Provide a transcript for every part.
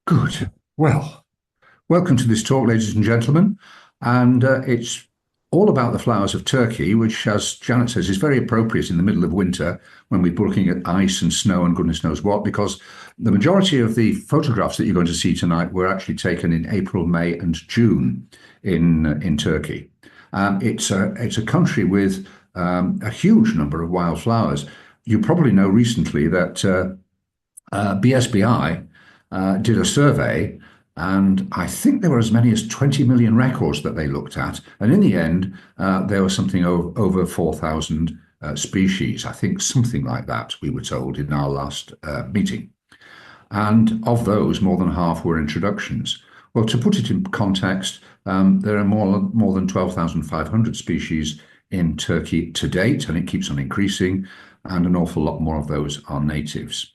Good. Well, welcome to this talk, ladies and gentlemen. And it's all about the flowers of Turkey, which, as Janet says, is very appropriate in the middle of winter when we're looking at ice and snow and goodness knows what, because the majority of the photographs that you're going to see tonight were actually taken in April, May, and June in Turkey. It's a country with a huge number of wildflowers. You probably know recently that BSBI did a survey, and I think there were as many as 20 million records that they looked at. And in the end, there was something over 4,000 species. I think something like that, we were told in our last meeting. And of those, more than half were introductions. Well, to put it in context, there are more than 12,500 species in Turkey to date, and it keeps on increasing, and an awful lot more of those are natives.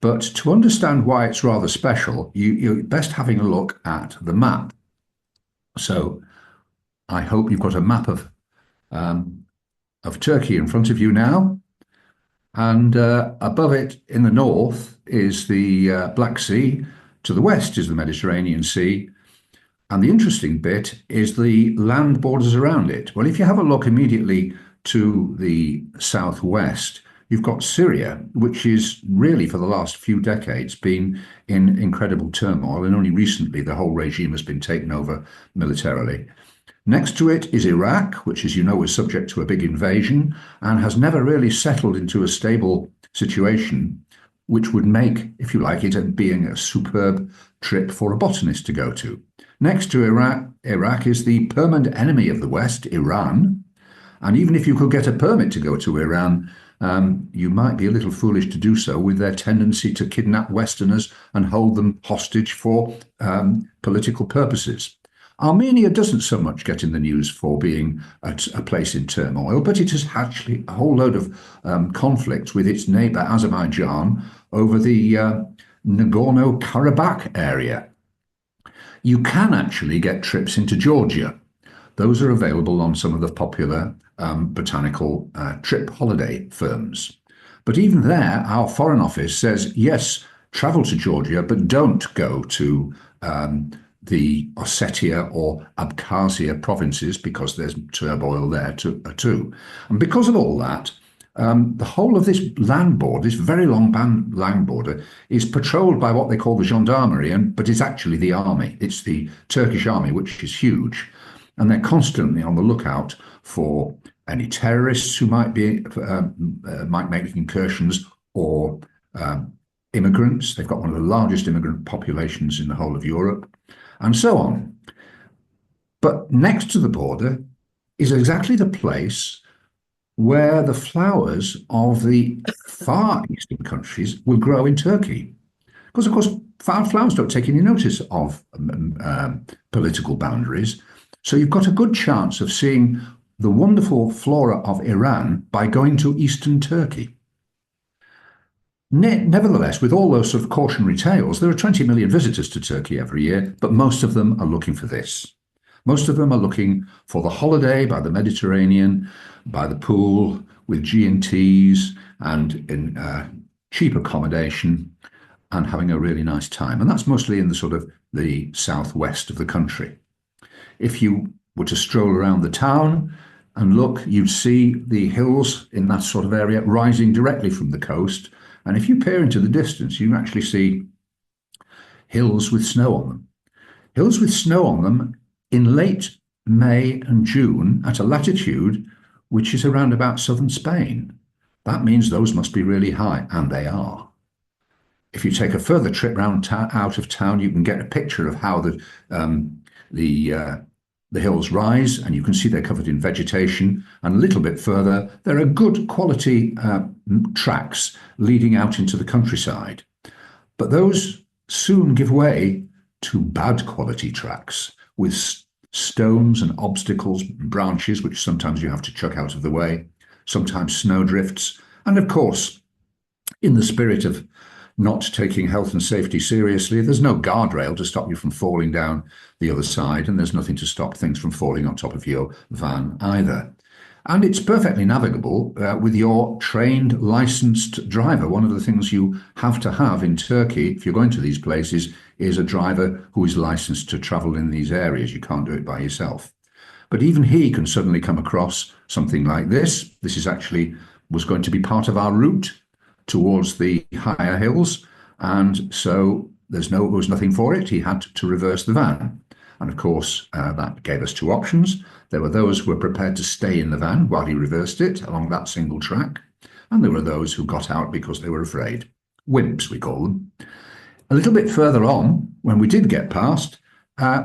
But to understand why it's rather special, you're best having a look at the map. So I hope you've got a map of Turkey in front of you now. And above it in the north is the Black Sea. To the west is the Mediterranean Sea. And the interesting bit is the land borders around it. Well, if you have a look immediately to the southwest, you've got Syria, which is really for the last few decades been in incredible turmoil, and only recently the whole regime has been taken over militarily. Next to it is Iraq, which, as you know, was subject to a big invasion and has never really settled into a stable situation, which would make, if you like, it being a superb trip for a botanist to go to. Next to Iraq is the permanent enemy of the West, Iran. And even if you could get a permit to go to Iran, you might be a little foolish to do so with their tendency to kidnap Westerners and hold them hostage for political purposes. Armenia doesn't so much get in the news for being a place in turmoil, but it has actually a whole load of conflict with its neighbour Azerbaijan over the Nagorno-Karabakh area. You can actually get trips into Georgia. Those are available on some of the popular botanical trip holiday firms. But even there, our Foreign Office says, yes, travel to Georgia, but don't go to the Ossetia or Abkhazia provinces because there's turmoil there too. And because of all that, the whole of this land border, this very long land border, is patrolled by what they call the gendarmerie, but it's actually the army. It's the Turkish army, which is huge. And they're constantly on the lookout for any terrorists who might make incursions, or immigrants. They've got one of the largest immigrant populations in the whole of Europe, and so on. But next to the border is exactly the place where the flowers of the far eastern countries will grow in Turkey. Because, of course, flowers don't take any notice of political boundaries. So you've got a good chance of seeing the wonderful flora of Iran by going to eastern Turkey. Nevertheless, with all those sort of cautionary tales, there are 20 million visitors to Turkey every year, but most of them are looking for this. Most of them are looking for the holiday by the Mediterranean, by the pool, with G&Ts and in cheap accommodation, and having a really nice time. And that's mostly in the sort of the southwest of the country. If you were to stroll around the town and look, you'd see the hills in that sort of area rising directly from the coast. And if you peer into the distance, you actually see hills with snow on them. Hills with snow on them in late May and June at a latitude which is around about southern Spain. That means those must be really high, and they are. If you take a further trip round out of town, you can get a picture of how the hills rise, and you can see they're covered in vegetation. And a little bit further, there are good quality tracks leading out into the countryside. But those soon give way to bad quality tracks with stones and obstacles, branches, which sometimes you have to chuck out of the way, sometimes snowdrifts. And of course, in the spirit of not taking health and safety seriously, there's no guardrail to stop you from falling down the other side, and there's nothing to stop things from falling on top of your van either. And it's perfectly navigable with your trained, licensed driver. One of the things you have to have in Turkey, if you're going to these places, is a driver who is licensed to travel in these areas. You can't do it by yourself. But even he can suddenly come across something like this. This is actually was going to be part of our route towards the higher hills, and so there was nothing for it. He had to reverse the van. And of course, that gave us two options. There were those who were prepared to stay in the van while he reversed it along that single track, and there were those who got out because they were afraid. Wimps, we call them. A little bit further on, when we did get past,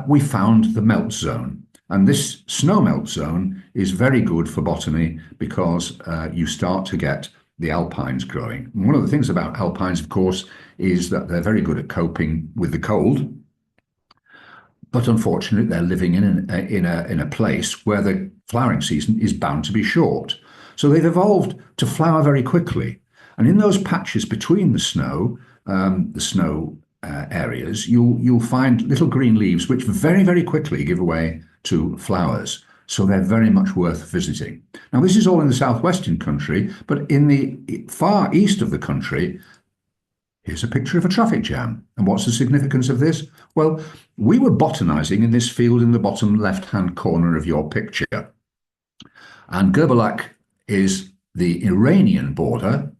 we found the melt zone. And this snow melt zone is very good for botany because you start to get the alpines growing. And one of the things about alpines, of course, is that they're very good at coping with the cold. But unfortunately, they're living in a place where the flowering season is bound to be short. So they've evolved to flower very quickly. And in those patches between the snow areas, you'll find little green leaves which very, very quickly give way to flowers. So they're very much worth visiting. Now, this is all in the southwestern country, but in the far east of the country, here's a picture of a traffic jam. And what's the significance of this? Well, we were botanizing in this field in the bottom left-hand corner of your picture. And Gerbalak is the Iranian border,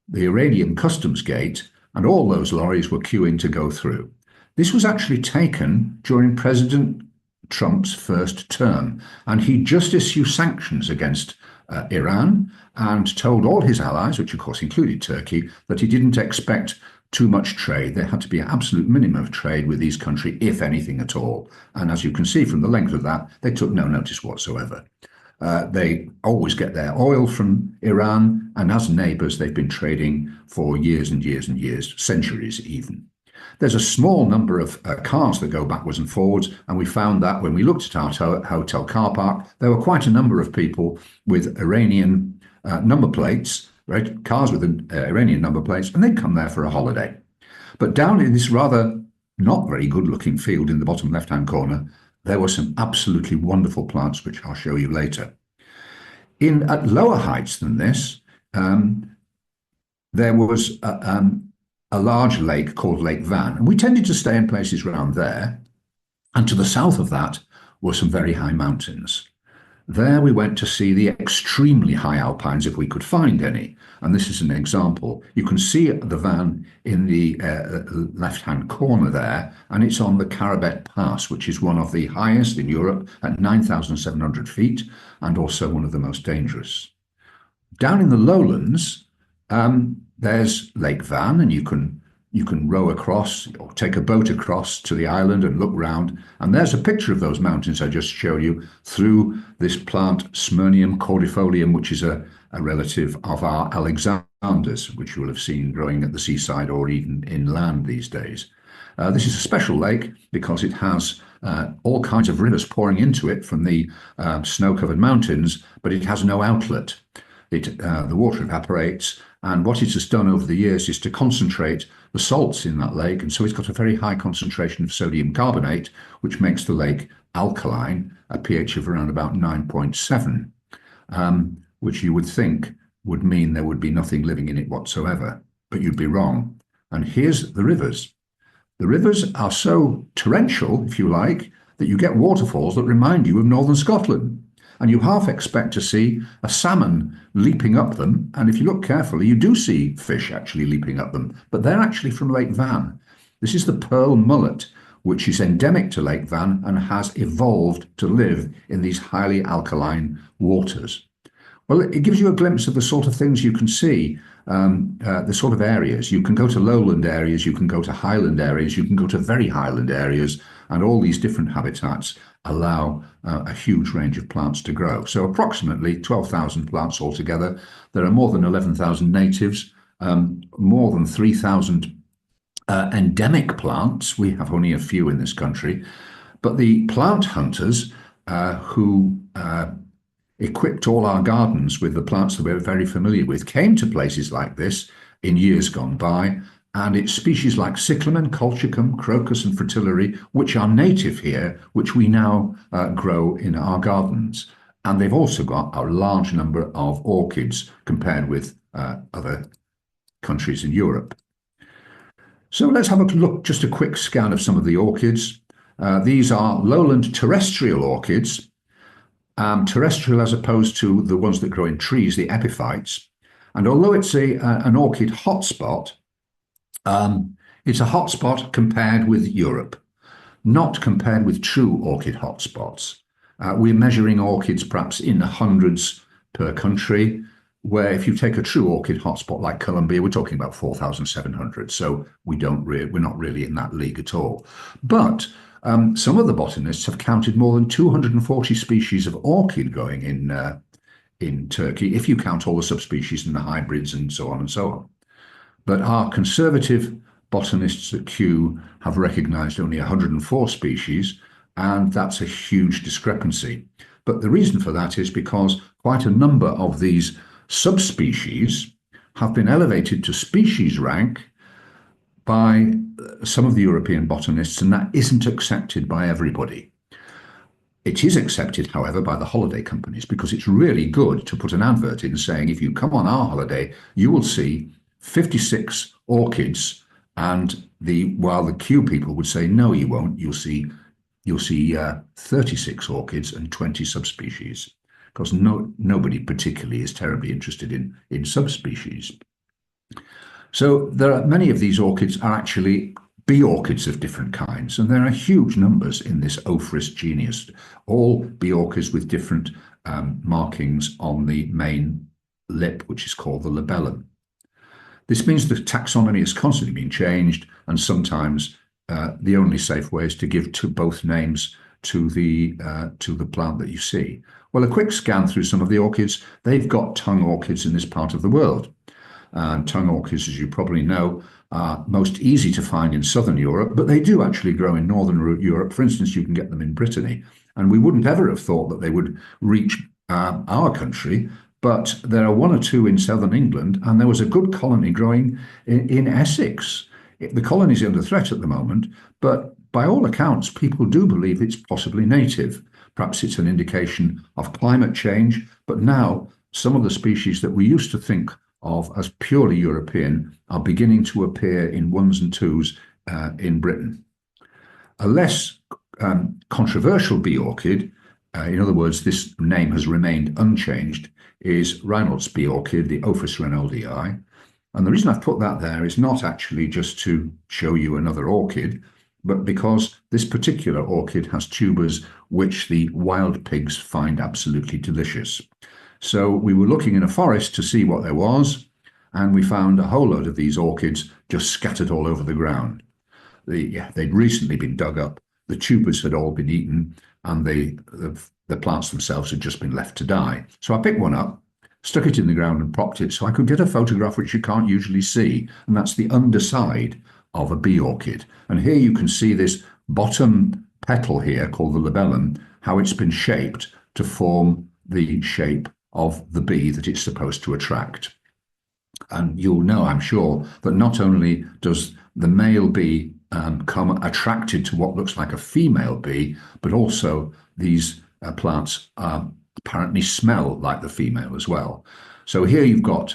the Iranian customs gate, and all those lorries were queuing to go through. This was actually taken during President Trump's first term, and he just issued sanctions against Iran and told all his allies, which of course included Turkey, that he didn't expect too much trade. There had to be an absolute minimum of trade with these countries, if anything at all. And as you can see from the length of that, they took no notice whatsoever. They always get their oil from Iran, and as neighbours, they've been trading for years and years and years, centuries even. There's a small number of cars that go backwards and forwards, and we found that when we looked at our hotel car park, there were quite a number of people with Iranian number plates, right? Cars with Iranian number plates, and they'd come there for a holiday. But down in this rather not very good-looking field in the bottom left-hand corner, there were some absolutely wonderful plants, which I'll show you later. At lower heights than this, there was a large lake called Lake Van, and we tended to stay in places around there. And to the south of that were some very high mountains. There we went to see the extremely high alpines, if we could find any. And this is an example. You can see the van in the left-hand corner there, and it's on the Karabet Pass, which is one of the highest in Europe at 9,700 feet, and also one of the most dangerous. Down in the lowlands, there's Lake Van, and you can row across or take a boat across to the island and look round. And there's a picture of those mountains I just showed you through this plant Smyrnium cordifolium, which is a relative of our Alexanders, which you will have seen growing at the seaside or even inland these days. This is a special lake because it has all kinds of rivers pouring into it from the snow-covered mountains, but it has no outlet. The water evaporates, and what it has done over the years is to concentrate the salts in that lake, and so it's got a very high concentration of sodium carbonate, which makes the lake alkaline, a pH of around about 9.7, which you would think would mean there would be nothing living in it whatsoever, but you'd be wrong. And here's the rivers. The rivers are so torrential, if you like, that you get waterfalls that remind you of northern Scotland. And you half expect to see a salmon leaping up them. And if you look carefully, you do see fish actually leaping up them. But they're actually from Lake Van. This is the pearl mullet, which is endemic to Lake Van and has evolved to live in these highly alkaline waters. Well, it gives you a glimpse of the sort of things you can see, the sort of areas. You can go to lowland areas, you can go to highland areas, you can go to very highland areas, and all these different habitats allow a huge range of plants to grow. So approximately 12,000 plants altogether. There are more than 11,000 natives, more than 3,000 endemic plants. We have only a few in this country, but the plant hunters who equipped all our gardens with the plants that we're very familiar with came to places like this in years gone by, and it's species like cyclamen, colchicum, crocus and fritillary, which are native here, which we now grow in our gardens. And they've also got a large number of orchids compared with other countries in Europe. So let's have a look, just a quick scan of some of the orchids. These are lowland terrestrial orchids, terrestrial as opposed to the ones that grow in trees, the epiphytes. And although it's an orchid hotspot, it's a hotspot compared with Europe, not compared with true orchid hotspots. We're measuring orchids perhaps in the hundreds per country, where if you take a true orchid hotspot like Colombia, we're talking about 4,700. So we're not really in that league at all. But some of the botanists have counted more than 240 species of orchid growing in Turkey, if you count all the subspecies and the hybrids and so on and so on. But our conservative botanists at Kew have recognised only 104 species, and that's a huge discrepancy. But the reason for that is because quite a number of these subspecies have been elevated to species rank by some of the European botanists, and that isn't accepted by everybody. It is accepted, however, by the holiday companies, because it's really good to put an advert in saying, if you come on our holiday, you will see 56 orchids, and while the Kew people would say, no, you won't, you'll see 36 orchids and 20 subspecies, because nobody particularly is terribly interested in subspecies. So many of these orchids are actually bee orchids of different kinds, and there are huge numbers in this Ophrys genus, all bee orchids with different markings on the main lip, which is called the labellum. This means the taxonomy is constantly being changed, and sometimes the only safe way is to give both names to the plant that you see. Well, a quick scan through some of the orchids. They've got tongue orchids in this part of the world. Tongue orchids, as you probably know, are most easy to find in southern Europe, but they do actually grow in northern Europe. For instance, you can get them in Brittany, and we wouldn't ever have thought that they would reach our country, but there are one or two in southern England, and there was a good colony growing in Essex. The colony's under threat at the moment, but by all accounts, people do believe it's possibly native. Perhaps it's an indication of climate change, but now some of the species that we used to think of as purely European are beginning to appear in ones and twos in Britain. A less controversial bee orchid, in other words, this name has remained unchanged, is Reinhold's bee orchid, the Ophrys reinholdii. And the reason I've put that there is not actually just to show you another orchid, but because this particular orchid has tubers which the wild pigs find absolutely delicious. So we were looking in a forest to see what there was, and we found a whole load of these orchids just scattered all over the ground. They'd recently been dug up, the tubers had all been eaten, and the plants themselves had just been left to die. So I picked one up, stuck it in the ground and propped it so I could get a photograph which you can't usually see, and that's the underside of a bee orchid. And here you can see this bottom petal here called the labellum, how it's been shaped to form the shape of the bee that it's supposed to attract. And you'll know, I'm sure, that not only does the male bee come attracted to what looks like a female bee, but also these plants apparently smell like the female as well. So here you've got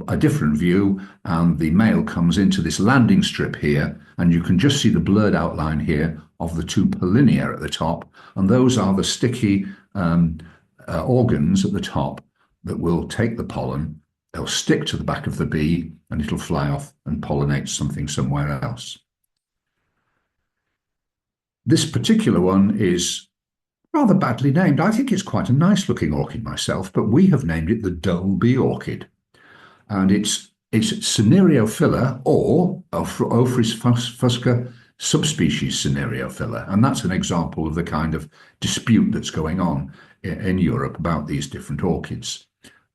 a different view, and the male comes into this landing strip here, and you can just see the blurred outline here of the two pollinia at the top, and those are the sticky organs at the top that will take the pollen. They'll stick to the back of the bee, and it'll fly off and pollinate something somewhere else. This particular one is rather badly named. I think it's quite a nice looking orchid myself, but we have named it the dull bee orchid. And it's Cinereophylla, or Ophrys fusca subspecies Cinereophylla. And that's an example of the kind of dispute that's going on in Europe about these different orchids.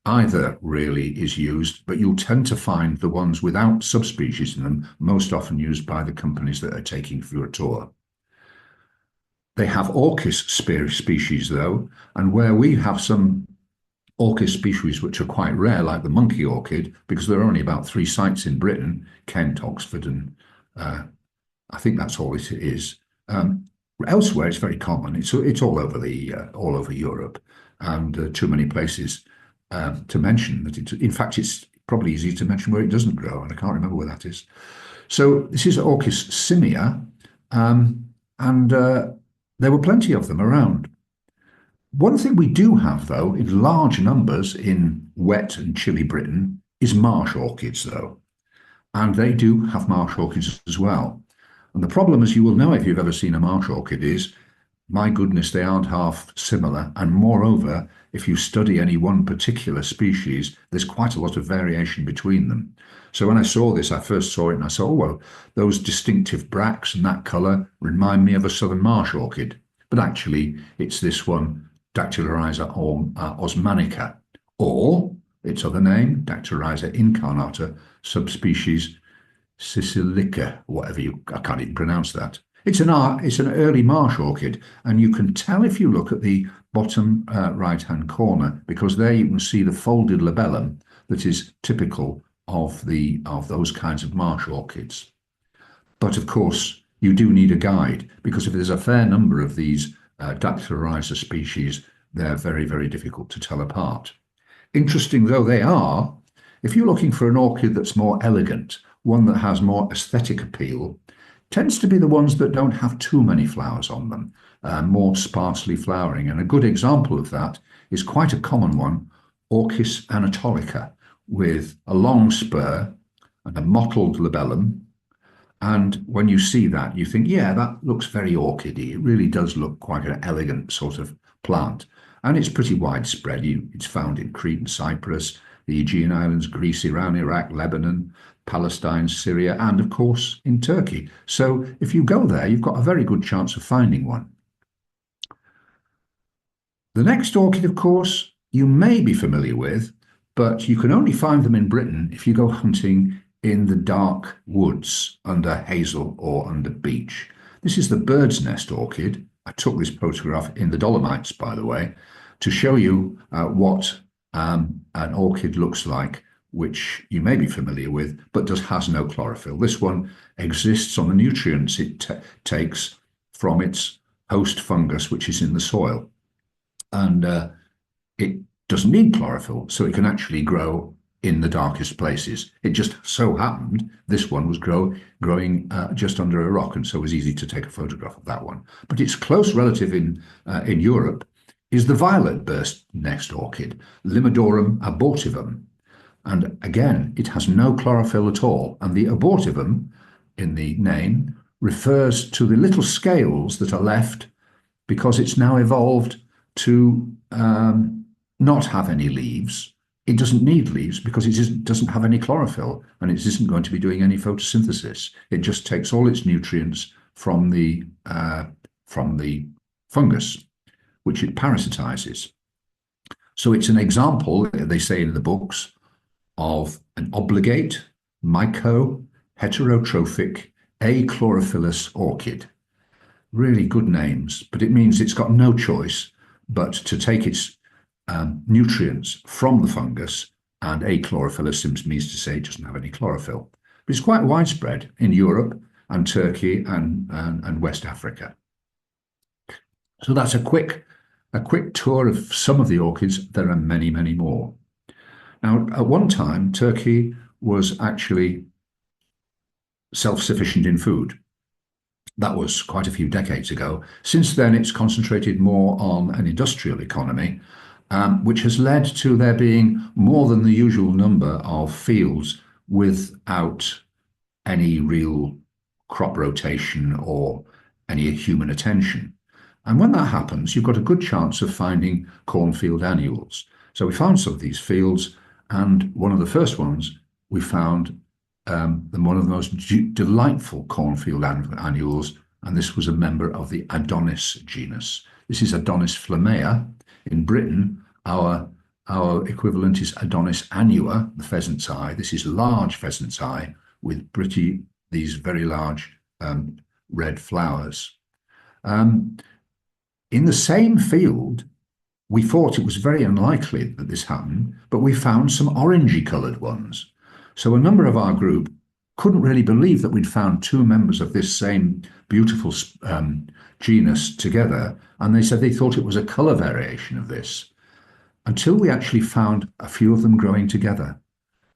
Either really is used, but you'll tend to find the ones without subspecies in them most often used by the companies that are taking you a tour. They have orchis species though, and where we have some orchis species which are quite rare, like the monkey orchid, because there are only about 3 sites in Britain, Kent, Oxford, and I think that's all it is. Elsewhere, it's very common. It's all over Europe, and too many places to mention that. In fact, it's probably easy to mention where it doesn't grow, and I can't remember where that is. So this is Orchis simia, and there were plenty of them around. One thing we do have, though, in large numbers in wet and chilly Britain is marsh orchids, though. And they do have marsh orchids as well. And the problem, as you will know if you've ever seen a marsh orchid, is, my goodness, they aren't half similar. And moreover, if you study any one particular species, there's quite a lot of variation between them. So when I saw this, I first saw it and I saw, oh, well, those distinctive bracts and that colour remind me of a southern marsh orchid. But actually, it's this one, Dactylorhiza osmanica, or its other name, Dactylorhiza incarnata, subspecies sicilica, I can't even pronounce that. It's an early marsh orchid, and you can tell if you look at the bottom right-hand corner, because there you can see the folded labellum that is typical of those kinds of marsh orchids. But of course, you do need a guide, because if there's a fair number of these Dactylorhiza species, they're very, very difficult to tell apart. Interesting though they are, if you're looking for an orchid that's more elegant, one that has more aesthetic appeal, tends to be the ones that don't have too many flowers on them, more sparsely flowering. And a good example of that is quite a common one, Orchis anatolica, with a long spur and a mottled labellum. And when you see that, you think, yeah, that looks very orchidy. It really does look quite an elegant sort of plant. And it's pretty widespread. It's found in Crete and Cyprus, the Aegean Islands, Greece, Iran, Iraq, Lebanon, Palestine, Syria, and of course in Turkey. So if you go there, you've got a very good chance of finding one. The next orchid, of course, you may be familiar with, but you can only find them in Britain if you go hunting in the dark woods under hazel or under beech. This is the bird's nest orchid. I took this photograph in the Dolomites, by the way, to show you what an orchid looks like, which you may be familiar with, but has no chlorophyll. This one exists on the nutrients it takes from its host fungus, which is in the soil. And it doesn't need chlorophyll, so it can actually grow in the darkest places. It just so happened this one was growing just under a rock, and so it was easy to take a photograph of that one. But its close relative in Europe is the violet burst nest orchid, Limnodorum abortivum. And again, it has no chlorophyll at all. And the abortivum in the name refers to the little scales that are left because it's now evolved to not have any leaves. It doesn't need leaves because it doesn't have any chlorophyll, and it isn't going to be doing any photosynthesis. It just takes all its nutrients from the fungus, which it parasitizes. So it's an example, they say in the books, of an obligate, heterotrophic, achlorophyllous orchid. Really good names, but it means it's got no choice but to take its nutrients from the fungus, and achlorophyllous means to say it doesn't have any chlorophyll. But it's quite widespread in Europe and Turkey and West Africa. So that's a quick tour of some of the orchids. There are many, many more. Now, at one time, Turkey was actually self-sufficient in food. That was quite a few decades ago. Since then, it's concentrated more on an industrial economy, which has led to there being more than the usual number of fields without any real crop rotation or any human attention. And when that happens, you've got a good chance of finding cornfield annuals. So we found some of these fields, and one of the first ones we found, one of the most delightful cornfield annuals, and this was a member of the Adonis genus. This is Adonis flammea. In Britain, our equivalent is Adonis annua, the pheasant's eye. This is large pheasant's eye with these very large red flowers. In the same field, we thought it was very unlikely that this happened, but we found some orangey coloured ones. So a number of our group couldn't really believe that we'd found two members of this same beautiful genus together, and they said they thought it was a colour variation of this, until we actually found a few of them growing together.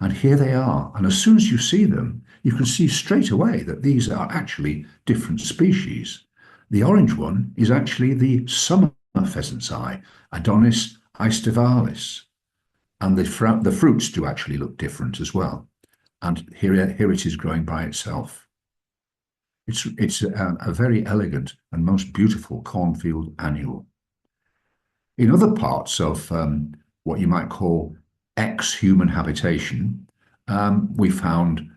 And here they are. And as soon as you see them, you can see straight away that these are actually different species. The orange one is actually the summer pheasant's eye, Genus Astragalus. And the fruits do actually look different as well. And here it is growing by itself. It's a very elegant and most beautiful cornfield annual. In other parts of what you might call ex-human habitation, we found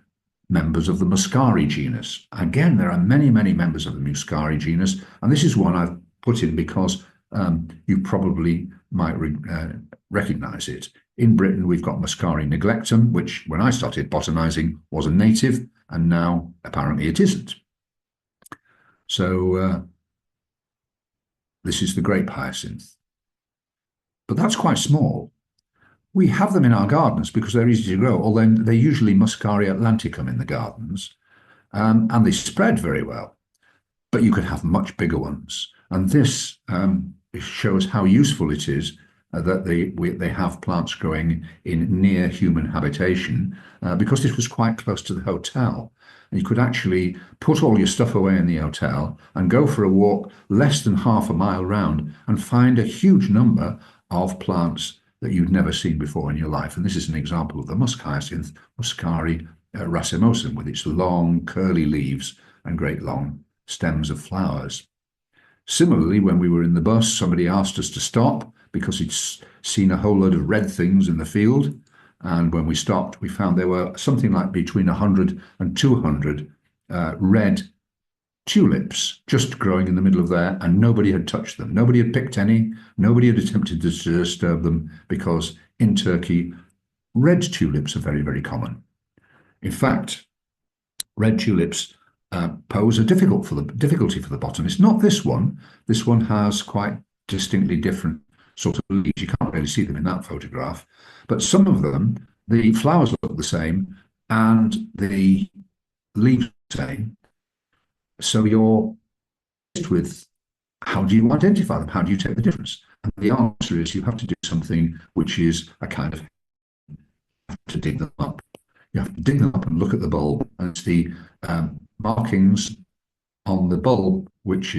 members of the Muscari genus. Again, there are many, many members of the Muscari genus, and this is one I've put in because you probably might recognize it. In Britain, we've got Muscari neglectum, which when I started botanizing was a native, and now apparently it isn't. So this is the grape hyacinth. But that's quite small. We have them in our gardens because they're easy to grow, although they're usually Muscari atlanticum in the gardens, and they spread very well. But you could have much bigger ones. And this shows how useful it is that they have plants growing in near human habitation, because this was quite close to the hotel. And you could actually put all your stuff away in the hotel and go for a walk less than half a mile round and find a huge number of plants that you'd never seen before in your life. And this is an example of the musk hyacinth, Muscari racemosum, with its long curly leaves and great long stems of flowers. Similarly, when we were in the bus, somebody asked us to stop because he'd seen a whole load of red things in the field. And when we stopped, we found there were something like between 100 and 200 red tulips just growing in the middle of there, and nobody had touched them. Nobody had picked any. Nobody had attempted to disturb them because in Turkey, red tulips are very, very common. In fact, red tulips pose a difficulty for the botanist. Not this one. This one has quite distinctly different sort of leaves. You can't really see them in that photograph. But some of them, the flowers look the same and the leaves the same. So you're faced with, how do you identify them? How do you take the difference? And the answer is you have to do something which is a kind of, you have to dig them up. You have to dig them up and look at the bulb, and it's the markings on the bulb which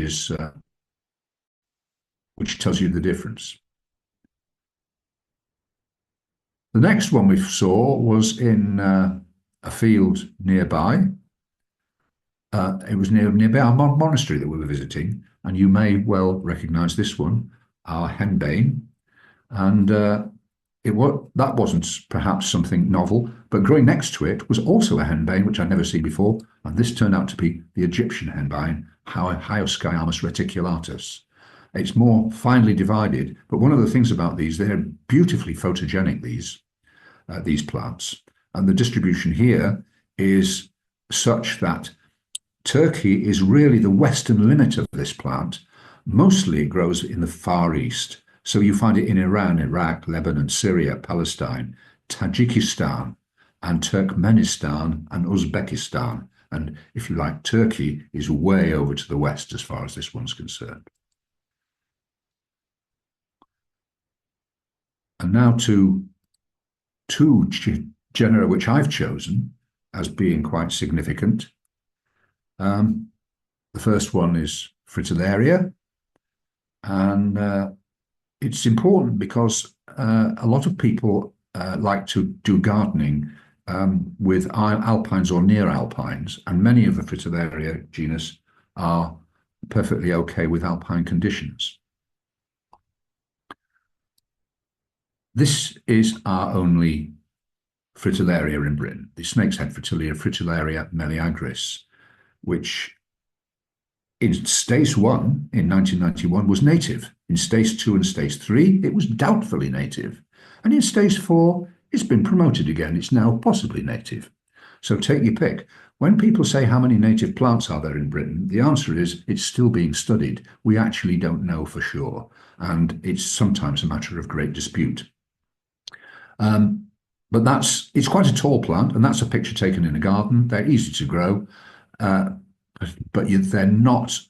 tells you the difference. The next one we saw was in a field nearby. It was nearby our monastery that we were visiting, and you may well recognise this one, our henbane. And that wasn't perhaps something novel, but growing next to it was also a henbane, which I'd never seen before, and this turned out to be the Egyptian henbane, Hyoscyamus reticulatus. It's more finely divided, but one of the things about these, they're beautifully photogenic, these plants. And the distribution here is such that Turkey is really the western limit of this plant. Mostly it grows in the Far East. So you find it in Iran, Iraq, Lebanon, Syria, Palestine, Tajikistan, and Turkmenistan and Uzbekistan. And if you like, Turkey is way over to the west as far as this one's concerned. And now to two genera which I've chosen as being quite significant. The first one is Fritillaria, and it's important because a lot of people like to do gardening with alpines or near alpines, and many of the Fritillaria genus are perfectly okay with alpine conditions. This is our only Fritillaria in Britain, the snake's head Fritillaria meleagris, which in stage 1 in 1991 was native. In stage 2 and stage 3, it was doubtfully native. And in stage 4, it's been promoted again. It's now possibly native. So take your pick. When people say how many native plants are there in Britain, the answer is it's still being studied. We actually don't know for sure. And it's sometimes a matter of great dispute. But it's quite a tall plant, and that's a picture taken in a garden. They're easy to grow. But they're not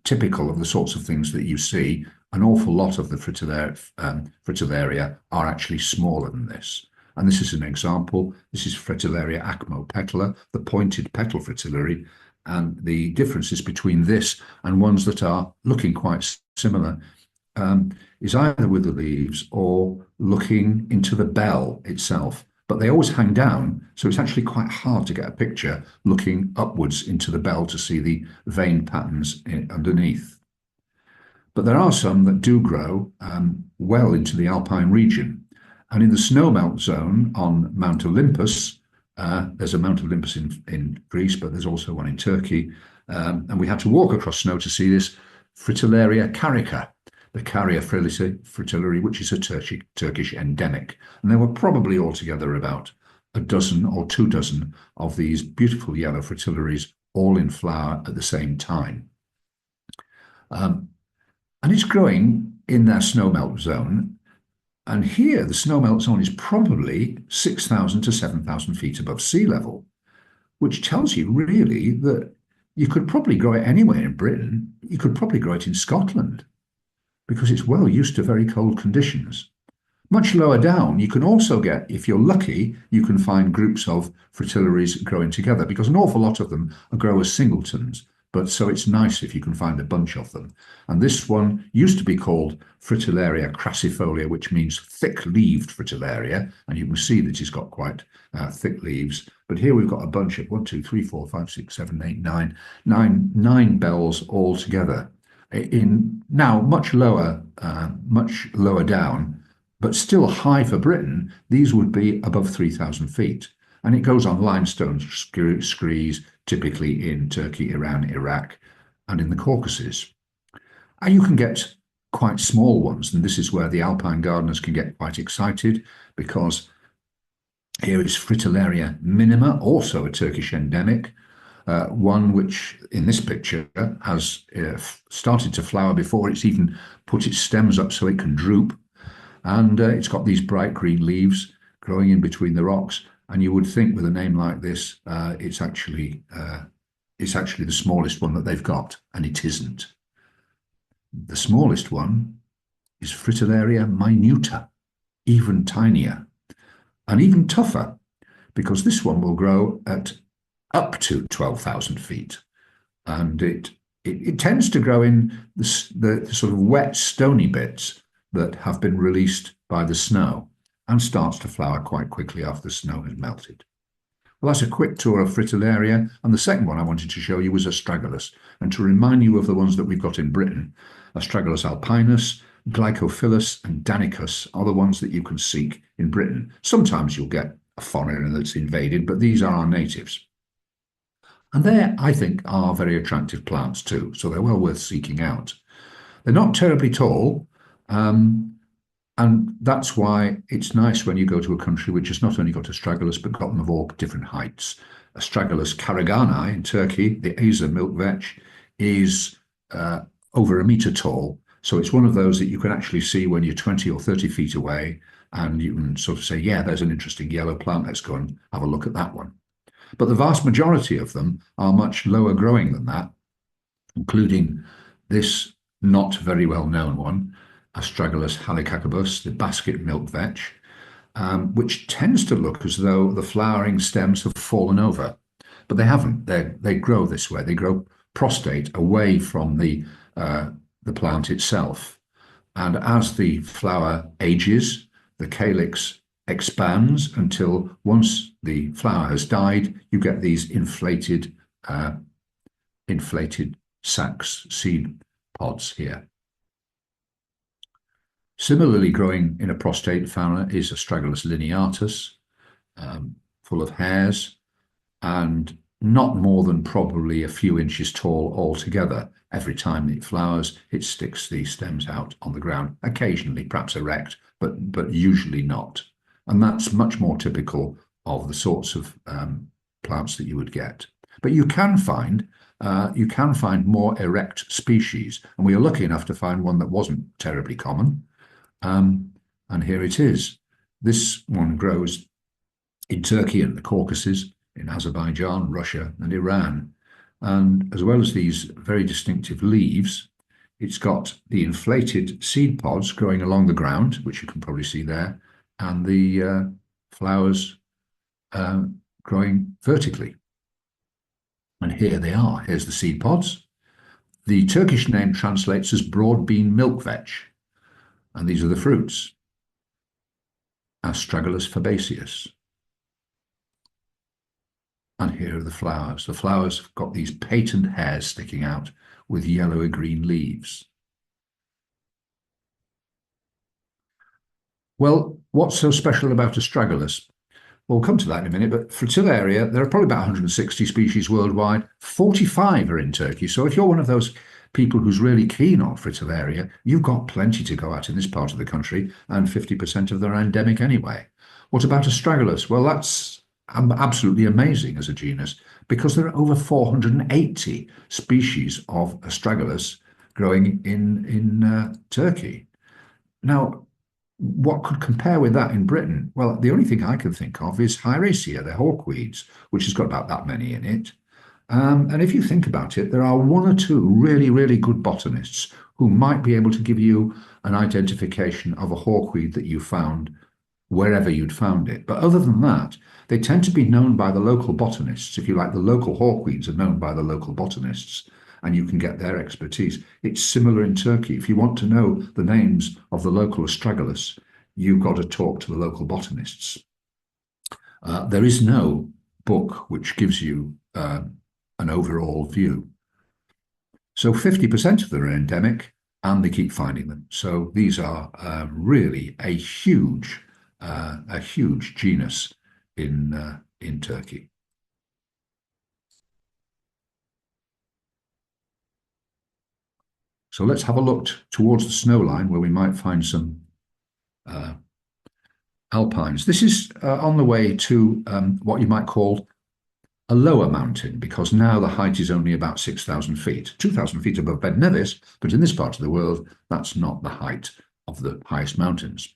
typical of the sorts of things that you see. An awful lot of the Fritillaria are actually smaller than this. And this is an example. This is Fritillaria acmopetala, the pointed petal fritillary. And the differences between this and ones that are looking quite similar is either with the leaves or looking into the bell itself. But they always hang down, so it's actually quite hard to get a picture looking upwards into the bell to see the vein patterns underneath. But there are some that do grow well into the Alpine region. And in the snowmelt zone on Mount Olympus, there's a Mount Olympus in Greece, but there's also one in Turkey. And we had to walk across snow to see this Fritillaria carica, the carrier fritillary, which is a Turkish endemic. And there were probably altogether about a dozen or 2 dozen of these beautiful yellow fritillaries, all in flower at the same time. And it's growing in their snowmelt zone. And here, the snowmelt zone is probably 6,000 to 7,000 feet above sea level, which tells you really that you could probably grow it anywhere in Britain. You could probably grow it in Scotland because it's well used to very cold conditions. Much lower down, you can also get, if you're lucky, you can find groups of fritillaries growing together because an awful lot of them grow as singletons. But so it's nice if you can find a bunch of them. And this one used to be called Fritillaria crassifolia, which means thick-leaved Fritillaria. And you can see that it's got quite thick leaves. But here we've got a bunch of 1, 2, 3, 4, 5, 6, 7, 8, 9 bells all together. In now much lower down, but still high for Britain. These would be above 3,000 feet. And it goes on limestone screes, typically in Turkey, Iran, Iraq, and in the Caucasus. And you can get quite small ones, and this is where the Alpine gardeners can get quite excited, because here is Fritillaria minima, also a Turkish endemic, one which in this picture has started to flower before it's even put its stems up so it can droop. And it's got these bright green leaves growing in between the rocks. And you would think with a name like this, it's actually the smallest one that they've got, and it isn't. The smallest one is Fritillaria minuta, even tinier, and even tougher, because this one will grow at up to 12,000 feet, and it tends to grow in the sort of wet, stony bits that have been released by the snow, and starts to flower quite quickly after the snow has melted. Well, that's a quick tour of Fritillaria, and the second one I wanted to show you was Astragalus, and to remind you of the ones that we've got in Britain. Astragalus alpinus, Glycophilus, and Danicus are the ones that you can seek in Britain. Sometimes you'll get a foreigner that's invaded, but these are our natives. And they, I think, are very attractive plants too, so they're well worth seeking out. They're not terribly tall, and that's why it's nice when you go to a country which has not only got Astragalus, but got them of all different heights. Astragalus karagani in Turkey, the Aza milk vetch, is over 1 meter tall. So it's one of those that you can actually see when you're 20 or 30 feet away, and you can sort of say, yeah, there's an interesting yellow plant, let's go and have a look at that one. But the vast majority of them are much lower growing than that, including this not very well known one, Astragalus halicacabus, the basket milk vetch, which tends to look as though the flowering stems have fallen over, but they haven't. They grow this way. They grow prostate away from the plant itself, and as the flower ages, the calyx expands until once the flower has died, you get these inflated sacs, seed pods here. Similarly, growing in a prostate fauna is Astragalus lineatus, full of hairs, and not more than probably a few inches tall altogether. Every time it flowers, it sticks the stems out on the ground, occasionally perhaps erect, but usually not. And that's much more typical of the sorts of plants that you would get. But you can find more erect species, and we are lucky enough to find one that wasn't terribly common. And here it is. This one grows in Turkey and the Caucasus, in Azerbaijan, Russia, and Iran. And as well as these very distinctive leaves, it's got the inflated seed pods growing along the ground, which you can probably see there, and the flowers growing vertically. And here they are. Here's the seed pods. The Turkish name translates as broad bean milk vetch, and these are the fruits. Astragalus fabaceus. And here are the flowers. The flowers have got these patent hairs sticking out with yellowy-green leaves. Well, what's so special about Astragalus? We'll come to that in a minute, but Fritillaria, there are probably about 160 species worldwide. 45 are in Turkey. So if you're one of those people who's really keen on Fritillaria, you've got plenty to go at in this part of the country, and 50% of them are endemic anyway. What about Astragalus? Well, that's absolutely amazing as a genus, because there are over 480 species of Astragalus growing in Turkey. Now, what could compare with that in Britain? Well, the only thing I can think of is Hieracia, the hawkweeds, which has got about that many in it. And if you think about it, there are one or two really, really good botanists who might be able to give you an identification of a hawkweed that you found wherever you'd found it. But other than that, they tend to be known by the local botanists. If you like, the local hawkweeds are known by the local botanists, and you can get their expertise. It's similar in Turkey. If you want to know the names of the local Astragalus, you've got to talk to the local botanists. There is no book which gives you an overall view. So 50% of them are endemic, and they keep finding them. So these are really a huge genus in Turkey. So let's have a look towards the snow line where we might find some alpines. This is on the way to what you might call a lower mountain, because now the height is only about 6,000 feet, 2,000 feet above Ben Nevis, but in this part of the world, that's not the height of the highest mountains.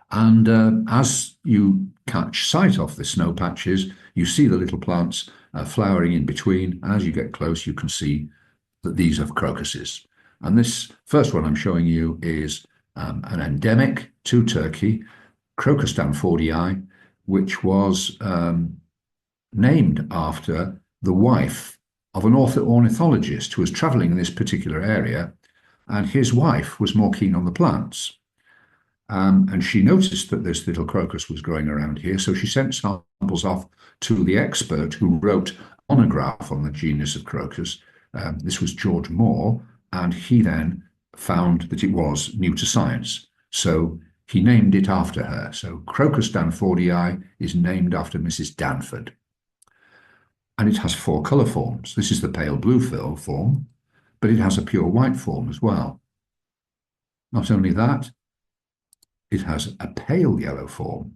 And as you catch sight of the snow patches, you see the little plants flowering in between, and as you get close, you can see that these are crocuses. And this first one I'm showing you is an endemic to Turkey, Crocus danfordii, which was named after the wife of an ornithologist who was traveling in this particular area, and his wife was more keen on the plants. And she noticed that this little crocus was growing around here, so she sent samples off to the expert who wrote a monograph on the genus of crocus. This was George Moore, and he then found that it was new to science. So he named it after her. So Crocus danfordii is named after Mrs. Danford. And it has four colour forms. This is the pale blue form, but it has a pure white form as well. Not only that, it has a pale yellow form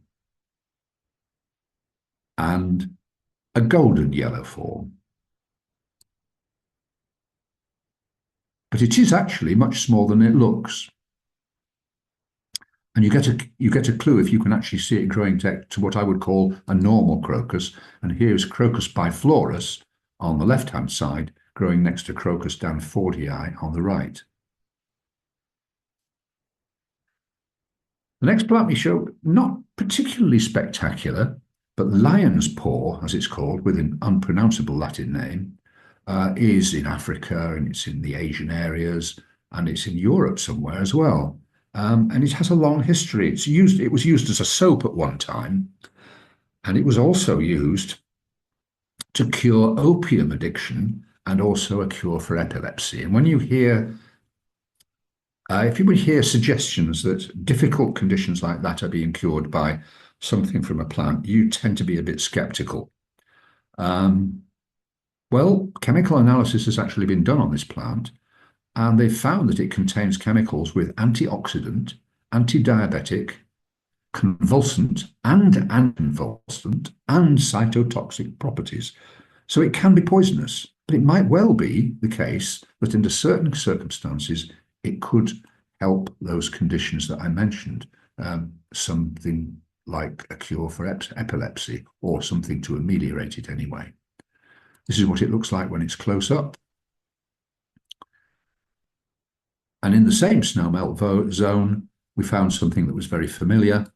and a golden yellow form. But it is actually much smaller than it looks. And you get a clue if you can actually see it growing to what I would call a normal crocus. And here's Crocus biflorus on the left-hand side, growing next to Crocus danfordii on the right. The next plant we show, not particularly spectacular, but lion's paw, as it's called, with an unpronounceable Latin name, is in Africa, and it's in the Asian areas, and it's in Europe somewhere as well. And it has a long history. It was used as a soap at one time, and it was also used to cure opium addiction and also a cure for epilepsy. And when you hear, if you would hear suggestions that difficult conditions like that are being cured by something from a plant, you tend to be a bit skeptical. Well, chemical analysis has actually been done on this plant, and they've found that it contains chemicals with antioxidant, anti-diabetic, convulsant and anticonvulsant and cytotoxic properties. So it can be poisonous, but it might well be the case that under certain circumstances, it could help those conditions that I mentioned, something like a cure for epilepsy or something to ameliorate it anyway. This is what it looks like when it's close up. And in the same snowmelt zone, we found something that was very familiar,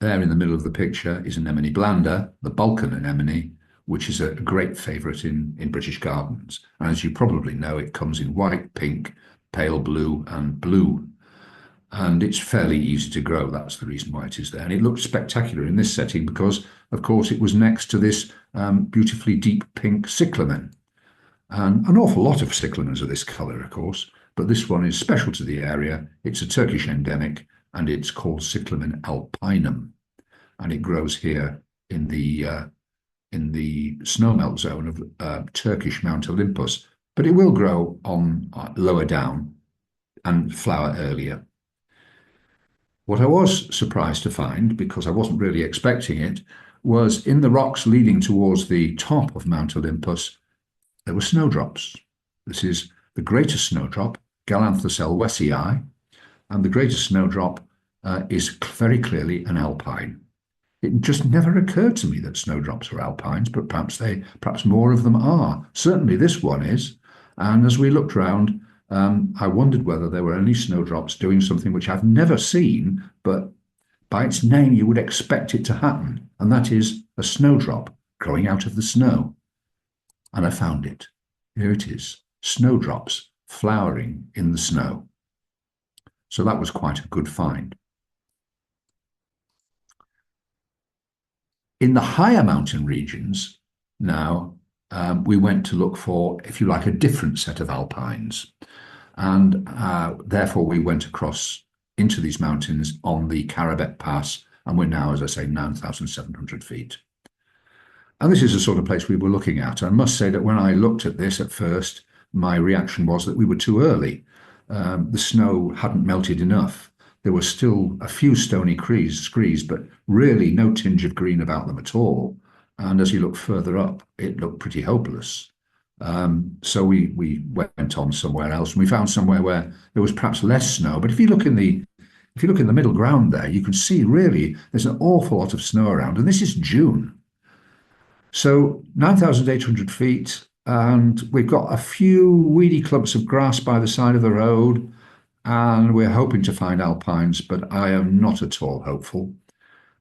There in the middle of the picture is Anemone blanda, the Balkan anemone, which is a great favourite in British gardens. And as you probably know, it comes in white, pink, pale blue, and blue. And it's fairly easy to grow. That's the reason why it is there. And it looked spectacular in this setting because, of course, it was next to this beautifully deep pink cyclamen. And an awful lot of cyclamens are this colour, of course, but this one is special to the area. It's a Turkish endemic, and it's called Cyclamen alpinum. And it grows here in the snowmelt zone of Turkish Mount Olympus, but it will grow on lower down and flower earlier. What I was surprised to find, because I wasn't really expecting it, was in the rocks leading towards the top of Mount Olympus, there were snowdrops. This is the greatest snowdrop, Galanthus elwesii, and the greatest snowdrop is very clearly an alpine. It just never occurred to me that snowdrops are alpines, but perhaps more of them are. Certainly this one is. And as we looked round, I wondered whether there were any snowdrops doing something which I've never seen, but by its name you would expect it to happen, and that is a snowdrop growing out of the snow. And I found it. Here it is, snowdrops flowering in the snow. So that was quite a good find. In the higher mountain regions, now, we went to look for, if you like, a different set of alpines. And therefore, we went across into these mountains on the Karabet Pass, and we're now, as I say, 9,700 feet. And this is the sort of place we were looking at. I must say that when I looked at this at first, my reaction was that we were too early. The snow hadn't melted enough. There were still a few stony screes, but really no tinge of green about them at all. And as you look further up, it looked pretty hopeless. So we went on somewhere else, and we found somewhere where there was perhaps less snow. But if you look in the middle ground there, you can see really there's an awful lot of snow around, and this is June. So 9,800 feet, and we've got a few weedy clumps of grass by the side of the road, and we're hoping to find alpines, but I am not at all hopeful.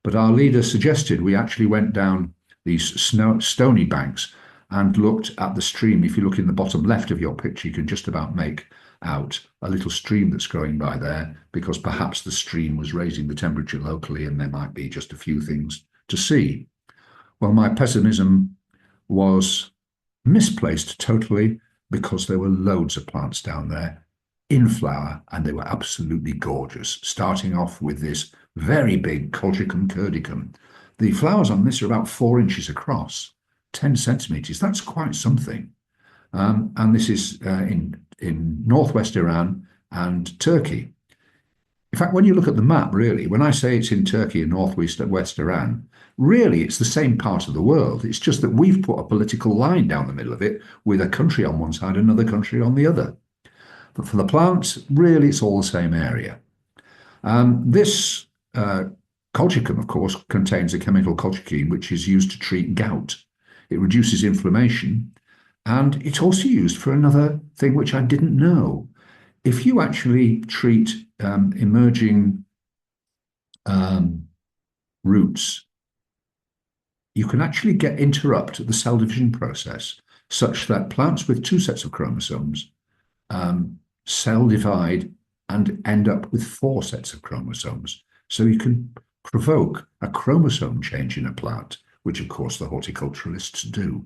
But our leader suggested we actually went down these stony banks and looked at the stream. If you look in the bottom left of your picture, you can just about make out a little stream that's going by there, because perhaps the stream was raising the temperature locally and there might be just a few things to see. Well, my pessimism was misplaced totally, because there were loads of plants down there in flower, and they were absolutely gorgeous, starting off with this very big Colchicum curdicum. The flowers on this are about 4 inches across, 10 centimetres. That's quite something. And this is in northwest Iran and Turkey. In fact, when you look at the map, really, when I say it's in Turkey and northwest Iran, really it's the same part of the world. It's just that we've put a political line down the middle of it with a country on one side, another country on the other. But for the plants, really, it's all the same area. This colchicum, of course, contains a chemical colchicine which is used to treat gout. It reduces inflammation, and it's also used for another thing which I didn't know. If you actually treat emerging roots, you can actually interrupt the cell division process such that plants with 2 sets of chromosomes cell divide and end up with 4 sets of chromosomes. So you can provoke a chromosome change in a plant, which of course the horticulturalists do.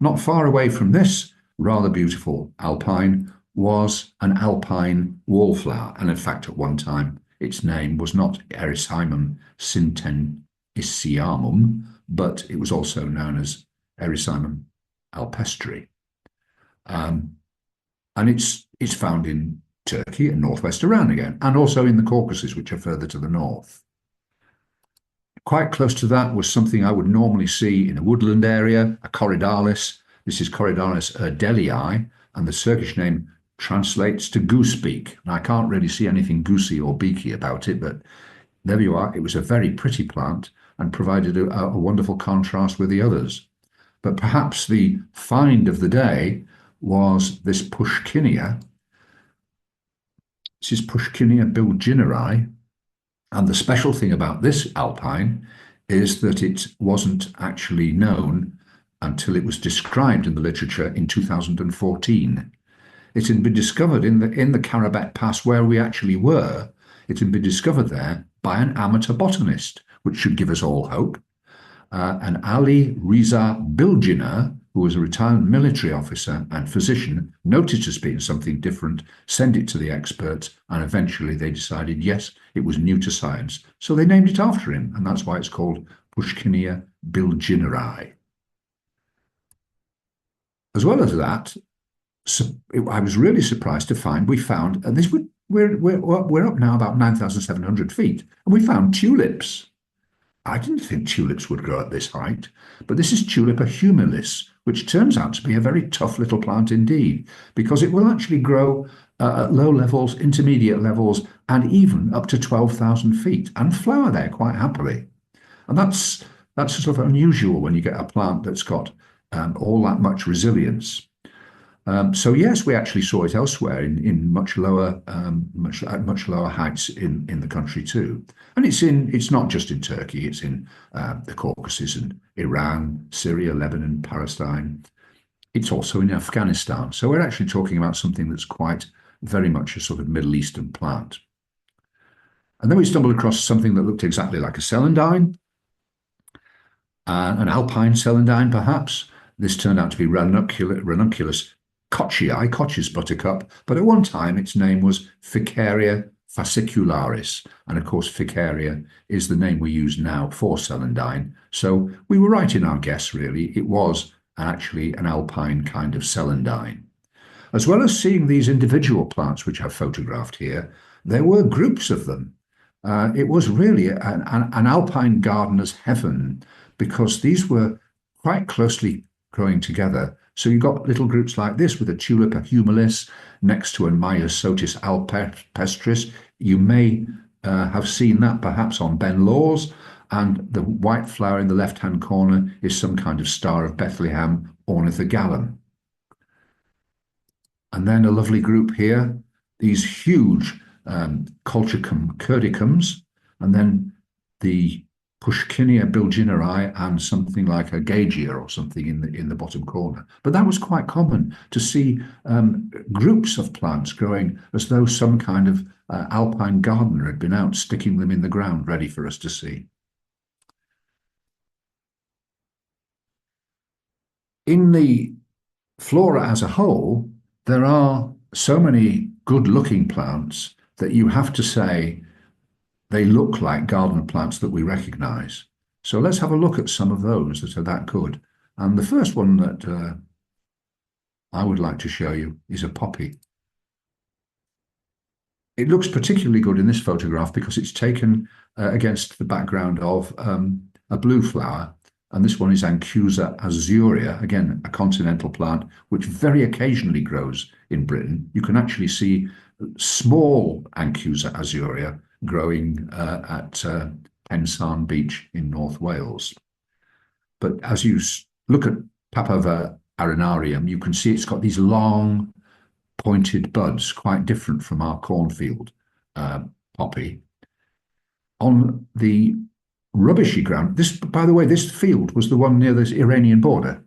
Not far away from this rather beautiful alpine was an alpine wallflower, and in fact at one time its name was not Erysimum syntenisiamum, but it was also known as Erysimum alpestri. And it's found in Turkey and northwest Iran again, and also in the Caucasus, which are further to the north. Quite close to that was something I would normally see in a woodland area, a Corydalis. This is Corydalis erdelii, and the Turkish name translates to goosebeak. And I can't really see anything goosey or beaky about it, but there you are. It was a very pretty plant and provided a wonderful contrast with the others. But perhaps the find of the day was this Pushkinia. This is Pushkinia bilgineri, And the special thing about this Alpine is that it wasn't actually known until it was described in the literature in 2014. It had been discovered in the Karabet Pass where we actually were. It had been discovered there by an amateur botanist, which should give us all hope. And Ali Riza Bilginer, who was a retired military officer and physician, noticed as being something different, sent it to the experts, and eventually they decided, yes, it was new to science. So they named it after him, and that's why it's called Pushkinia bilgineri. As well as that, I was really surprised to find we found, and this we're up now about 9,700 feet, and we found tulips. I didn't think tulips would grow at this height, but this is Tulipa humilis, which turns out to be a very tough little plant indeed, because it will actually grow at low levels, intermediate levels, and even up to 12,000 feet, and flower there quite happily. And that's sort of unusual when you get a plant that's got all that much resilience. So yes, we actually saw it elsewhere in much lower heights in the country too. And it's not just in Turkey; it's in the Caucasus and Iran, Syria, Lebanon, Palestine. It's also in Afghanistan. So we're actually talking about something that's quite very much a sort of Middle Eastern plant. And then we stumbled across something that looked exactly like a celandine, an Alpine celandine perhaps. This turned out to be ranunculus Koch's buttercup, but at one time its name was Ficaria fascicularis, and of course Ficaria is the name we use now for celandine. So we were right in our guess, really. It was actually an Alpine kind of celandine. As well as seeing these individual plants which I've photographed here, there were groups of them. It was really an Alpine gardener's heaven, because these were quite closely growing together. So you've got little groups like this with a Tulipa humilis next to a Myosotis alpestris. You may have seen that perhaps on Ben Law's, and the white flower in the left-hand corner is some kind of Star of Bethlehem, ornithogallum. And then a lovely group here, these huge Colchicum curdicums, and then the Pushkinia bilgineri and something like a gagia or something in the bottom corner. But that was quite common to see groups of plants growing as though some kind of Alpine gardener had been out sticking them in the ground ready for us to see. In the flora as a whole, there are so many good-looking plants that you have to say they look like garden plants that we recognize. So let's have a look at some of those that are that good. And the first one that I would like to show you is a poppy. It looks particularly good in this photograph because it's taken against the background of a blue flower. And this one is Anchusa azurea, again, a continental plant, which very occasionally grows in Britain. You can actually see small Anchusa azurea growing at Pensarn Beach in North Wales. But as you look at Papaver arenarium, you can see it's got these long pointed buds, quite different from our cornfield poppy. On the rubbishy ground, this, by the way, this field was the one near the Iranian border.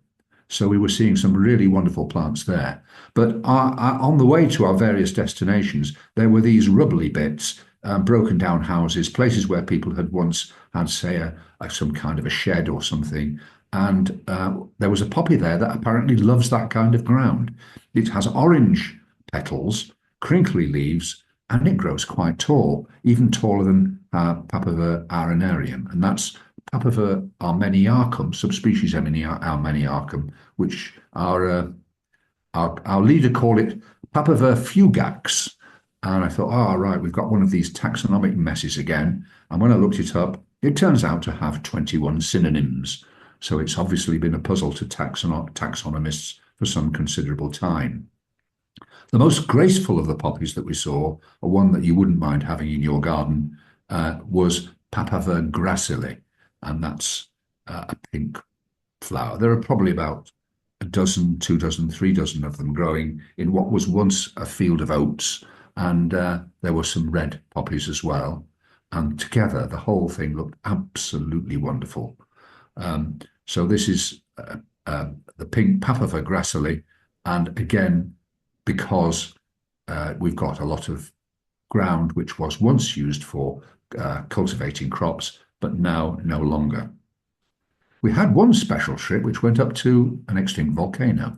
So we were seeing some really wonderful plants there. But on the way to our various destinations, there were these rubbly bits, broken down houses, places where people had once had, say, some kind of a shed or something. And there was a poppy there that apparently loves that kind of ground. It has orange petals, crinkly leaves, and it grows quite tall, even taller than Papaver arenarium. And that's Papaver armeniacum, subspecies armeniacum, which our leader called it Papaver fugax. And I thought, oh, right, we've got one of these taxonomic messes again. And when I looked it up, it turns out to have 21 synonyms. So it's obviously been a puzzle to taxonomists for some considerable time. The most graceful of the poppies that we saw, or one that you wouldn't mind having in your garden, was Papaver gracile, and that's a pink flower. There are probably about a dozen, 2 dozen, 3 dozen of them growing in what was once a field of oats, and there were some red poppies as well. and together the whole thing looked absolutely wonderful. So this is the pink Papaver gracile, and again, because we've got a lot of ground which was once used for cultivating crops, but now no longer. We had one special trip which went up to an extinct volcano,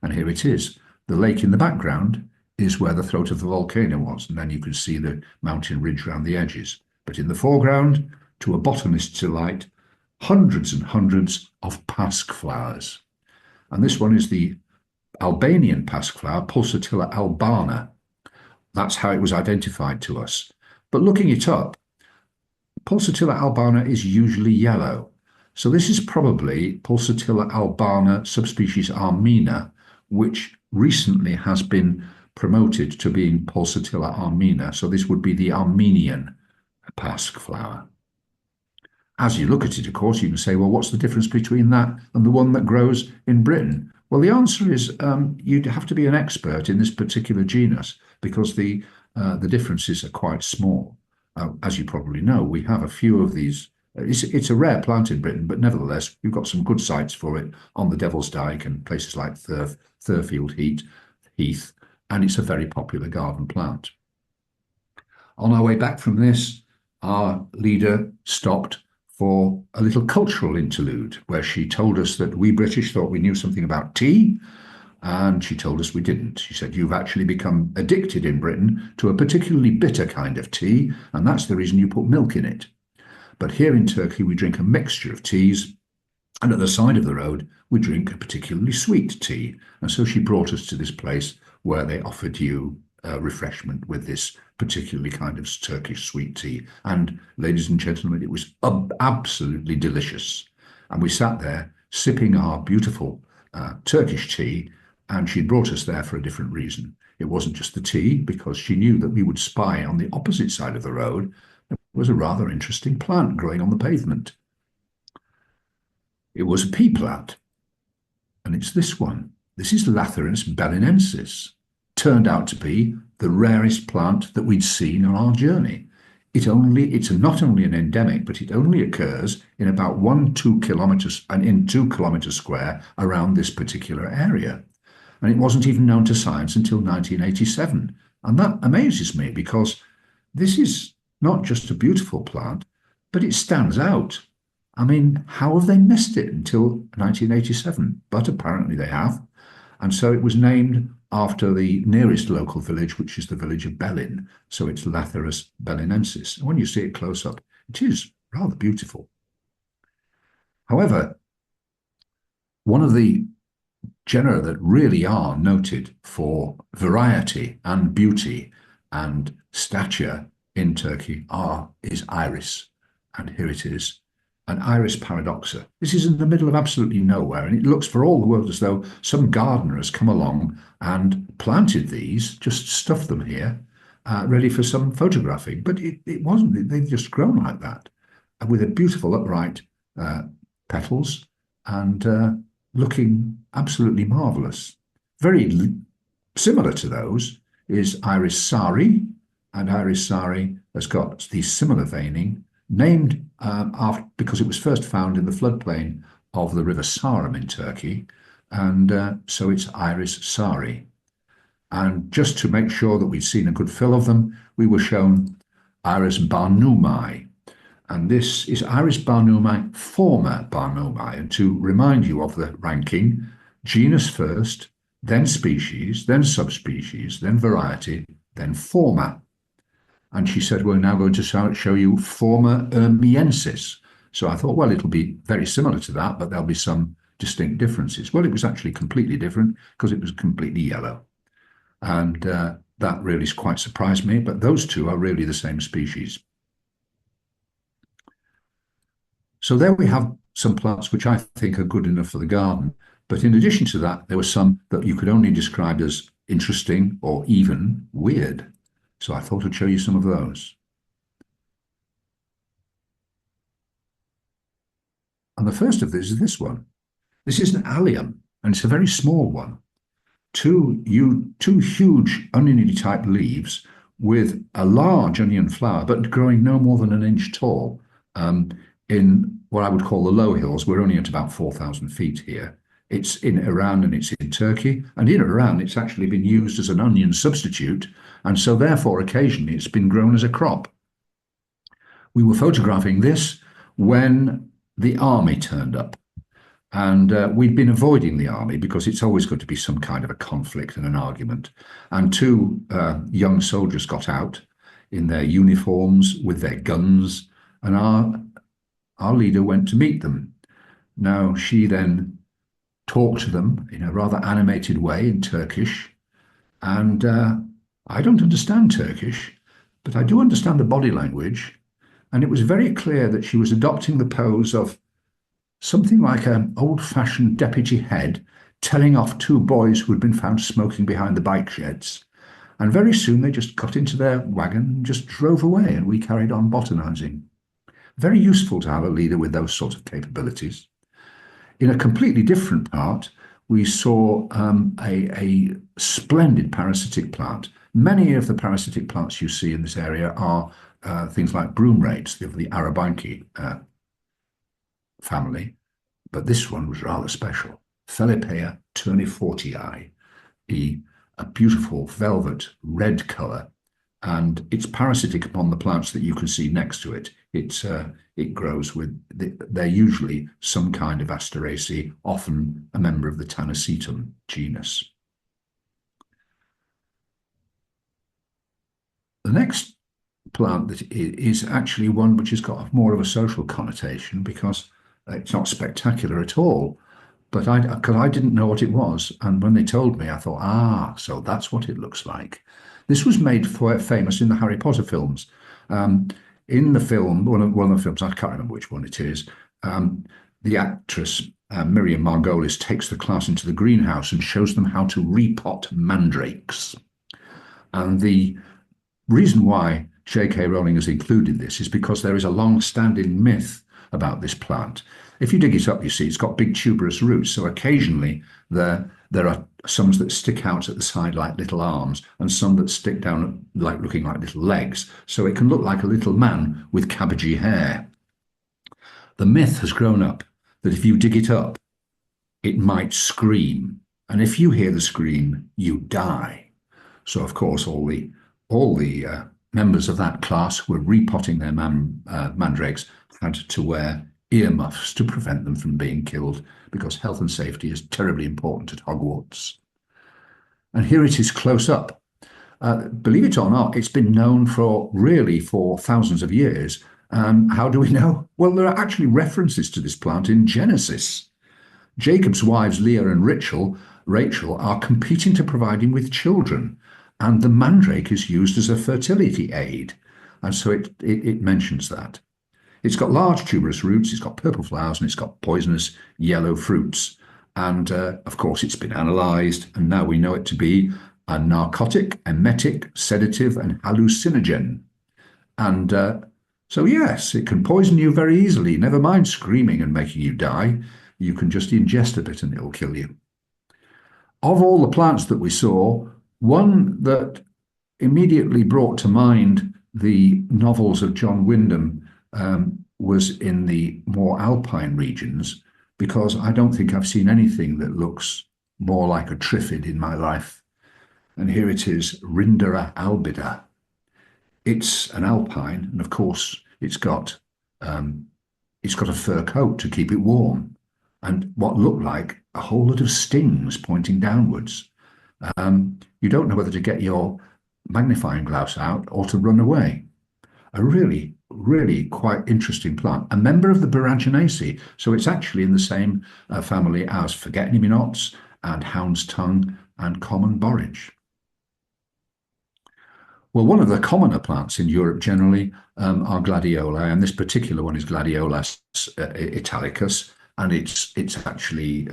and here it is. The lake in the background is where the throat of the volcano was, and then you can see the mountain ridge around the edges. But in the foreground, to a botanist's delight, hundreds and hundreds of Pasque flowers. And this one is the Albanian Pasque flower, Pulsatilla albana. That's how it was identified to us. But looking it up, Pulsatilla albana is usually yellow. So this is probably Pulsatilla albana subspecies armina, which recently has been promoted to being Pulsatilla armina. So this would be the Armenian Pasque flower. As you look at it, of course, you can say, well, what's the difference between that and the one that grows in Britain? Well, the answer is you'd have to be an expert in this particular genus because the differences are quite small. As you probably know, we have a few of these. It's a rare plant in Britain, but nevertheless, we've got some good sites for it on the Devil's Dyke and places like Thurfield Heath, and it's a very popular garden plant. On our way back from this, our leader stopped for a little cultural interlude where she told us that we British thought we knew something about tea, and she told us we didn't. She said, you've actually become addicted in Britain to a particularly bitter kind of tea, and that's the reason you put milk in it. But here in Turkey, we drink a mixture of teas, and at the side of the road, we drink a particularly sweet tea. And so she brought us to this place where they offered you refreshment with this particularly kind of Turkish sweet tea. And ladies and gentlemen, it was absolutely delicious. And we sat there sipping our beautiful Turkish tea, and she brought us there for a different reason. It wasn't just the tea, because she knew that we would spy on the opposite side of the road. There was a rather interesting plant growing on the pavement. It was a pea plant, and it's this one. This is Lathyrus belinensis. Turned out to be the rarest plant that we'd seen on our journey. It's not only an endemic, but it only occurs in about 2 kilometers and in 2 kilometers square around this particular area. And it wasn't even known to science until 1987. And that amazes me because this is not just a beautiful plant, but it stands out. I mean, how have they missed it until 1987? But apparently they have. And so it was named after the nearest local village, which is the village of Llewellyn. So it's Lathyrus belinensis. And when you see it close up, it is rather beautiful. However, one of the genera that really are noted for variety and beauty and stature in Turkey is Iris. And here it is, an Iris paradoxa. This is in the middle of absolutely nowhere, and it looks for all the world as though some gardener has come along and planted these, just stuffed them here, ready for some photographing. But it wasn't. They've just grown like that, with a beautiful upright petals and looking absolutely marvellous. Very similar to those is Iris sari, and Iris sari has got the similar veining, named because it was first found in the floodplain of the river Sarum in Turkey, and so it's Iris sari. And just to make sure that we'd seen a good fill of them, we were shown Iris barnumi, and this is Iris barnumi, former barnumi. And to remind you of the ranking, genus first, then species, then subspecies, then variety, then former. And she said, we're now going to show you former ermiensis. So I thought, well, it'll be very similar to that, but there'll be some distinct differences. Well, it was actually completely different because it was completely yellow. And that really quite surprised me, but those two are really the same species. So there we have some plants which I think are good enough for the garden. But in addition to that, there were some that you could only describe as interesting or even weird. So I thought I'd show you some of those. And the first of these is this one. This is an allium, and it's a very small one. Two huge oniony type leaves with a large onion flower, but growing no more than an inch tall. In what I would call the low hills, we're only at about 4,000 feet here. It's in Iran and it's in Turkey. And in Iran, it's actually been used as an onion substitute. And so therefore, occasionally, it's been grown as a crop. We were photographing this when the army turned up. And we'd been avoiding the army because it's always going to be some kind of a conflict and an argument. And two young soldiers got out in their uniforms with their guns, and our leader went to meet them. Now, she then talked to them in a rather animated way in Turkish. And I don't understand Turkish, but I do understand the body language. And it was very clear that she was adopting the pose of something like an old-fashioned deputy head telling off two boys who had been found smoking behind the bike sheds. And very soon they just got into their wagon and just drove away, and we carried on botanizing. Very useful to have a leader with those sort of capabilities. In a completely different part, we saw a splendid parasitic plant. Many of the parasitic plants you see in this area are things like broom rates, the Arabanki family, but this one was rather special. Felipea tournefortii, a beautiful velvet red colour, and it's parasitic upon the plants that you can see next to it. It grows with, they're usually some kind of Asteraceae, often a member of the Tanacetum genus. The next plant that is actually one which has got more of a social connotation because it's not spectacular at all, but because I didn't know what it was, and when they told me, I thought, so that's what it looks like. This was made famous in the Harry Potter films. In the film, one of the films, I can't remember which one it is, the actress Miriam Margolyes takes the class into the greenhouse and shows them how to repot mandrakes. And the reason why J.K. Rowling has included this is because there is a long-standing myth about this plant. If you dig it up, you see it's got big tuberous roots, so occasionally there are some that stick out at the side like little arms and some that stick down like looking like little legs, so it can look like a little man with cabbagey hair. The myth has grown up that if you dig it up, it might scream, and if you hear the scream, you die. So of course all the members of that class were repotting their mandrakes, had to wear earmuffs to prevent them from being killed because health and safety is terribly important at Hogwarts. And here it is close up. Believe it or not, it's been known for thousands of years. How do we know? Well, there are actually references to this plant in Genesis. Jacob's wives, Leah and Rachel, are competing to provide him with children, and the mandrake is used as a fertility aid. And so it mentions that. It's got large tuberous roots, it's got purple flowers, and it's got poisonous yellow fruits. And of course, it's been analysed, and now we know it to be a narcotic, emetic, sedative, and hallucinogen. And so, yes, it can poison you very easily. Never mind screaming and making you die. You can just ingest a bit and it'll kill you. Of all the plants that we saw, one that immediately brought to mind the novels of John Wyndham was in the more alpine regions, because I don't think I've seen anything that looks more like a triffid in my life. And here it is, Rindera albida. It's an alpine, and of course it's got a fur coat to keep it warm, and what looked like a whole lot of stings pointing downwards. You don't know whether to get your magnifying glass out or to run away. A really, really quite interesting plant. A member of the Boraginaceae, so it's actually in the same family as forget-me-nots and hound's tongue and common borage. Well, one of the commoner plants in Europe generally are gladioli, and this particular one is Gladiolus italicus, and it's actually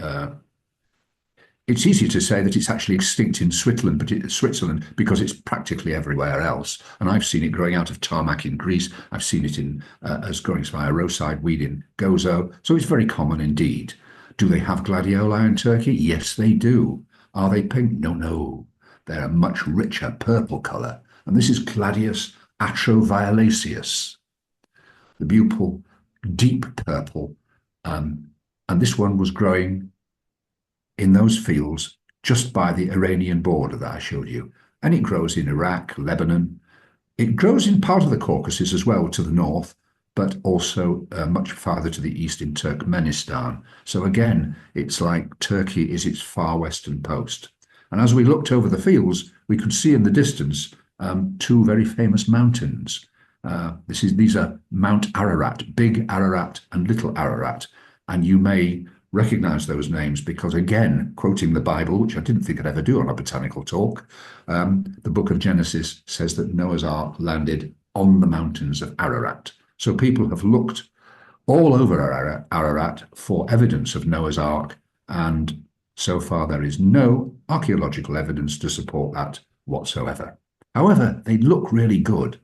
it's easier to say that it's actually extinct in Switzerland because it's practically everywhere else. And I've seen it growing out of tarmac in Greece. I've seen it as growing by a roadside weed in Gozo. So it's very common indeed. Do they have gladioli in Turkey? Yes, they do. Are they pink? No, no. They're a much richer purple colour. And this is Gladius atroviolaceus, the beautiful deep purple. And this one was growing in those fields just by the Iranian border that I showed you. And it grows in Iraq, Lebanon. It grows in part of the Caucasus as well to the north, but also much farther to the east in Turkmenistan. So again, it's like Turkey is its far western post. And as we looked over the fields, we could see in the distance two very famous mountains. These are Mount Ararat, Big Ararat and Little Ararat. And you may recognize those names because, again, quoting the Bible, which I didn't think I'd ever do on a botanical talk, the book of Genesis says that Noah's Ark landed on the mountains of Ararat. So people have looked all over Ararat for evidence of Noah's Ark, and so far there is no archaeological evidence to support that whatsoever. However, they look really good.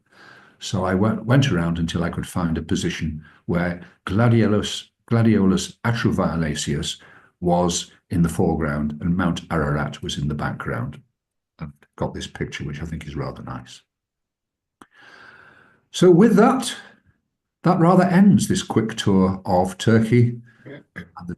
So I went around until I could find a position where Gladiolus atroviolaceus was in the foreground and Mount Ararat was in the background. I've got this picture, which I think is rather nice. So with that rather ends this quick tour of Turkey and the